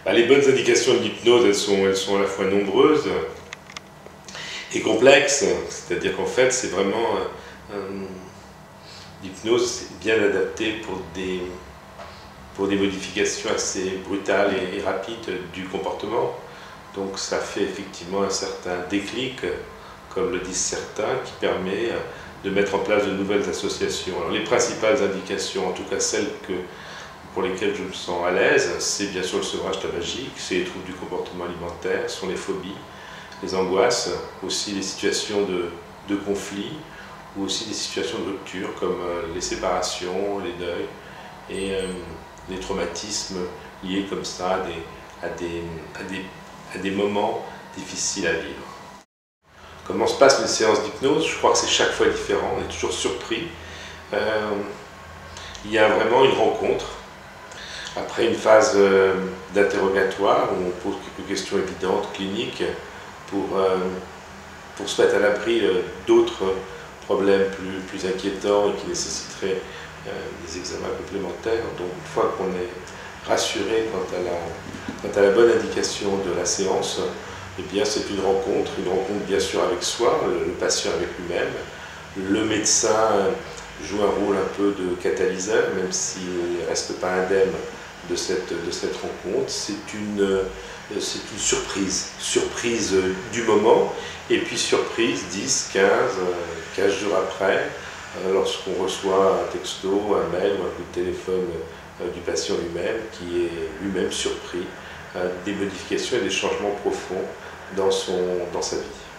Les bonnes indications de l'hypnose, elles sont à la fois nombreuses et complexes. C'est-à-dire qu'en fait, c'est vraiment... l'hypnose c'est bien adapté pour des modifications assez brutales et rapides du comportement. Donc ça fait effectivement un certain déclic, comme le disent certains, qui permet de mettre en place de nouvelles associations. Alors les principales indications, en tout cas celles pour lesquelles je me sens à l'aise, c'est bien sûr le sevrage tabagique, c'est les troubles du comportement alimentaire, ce sont les phobies, les angoisses, aussi les situations de conflit, ou aussi des situations de rupture comme les séparations, les deuils et les traumatismes liés comme ça à des moments difficiles à vivre. Comment se passe une séance d'hypnose? Je crois que c'est chaque fois différent, on est toujours surpris. Il y a vraiment une rencontre. Après une phase d'interrogatoire où on pose quelques questions évidentes, cliniques, pour se mettre à l'abri d'autres problèmes plus inquiétants et qui nécessiteraient des examens complémentaires. Donc une fois qu'on est rassuré quant à la bonne indication de la séance, eh bien c'est une rencontre bien sûr avec soi, le patient avec lui-même. Le médecin joue un rôle un peu de catalyseur, même s'il ne reste pas indemne de cette rencontre. C'est une surprise du moment, et puis surprise 10, 15 jours après, lorsqu'on reçoit un texto, un mail ou un coup de téléphone du patient lui-même, qui est lui-même surpris des modifications et des changements profonds dans sa vie.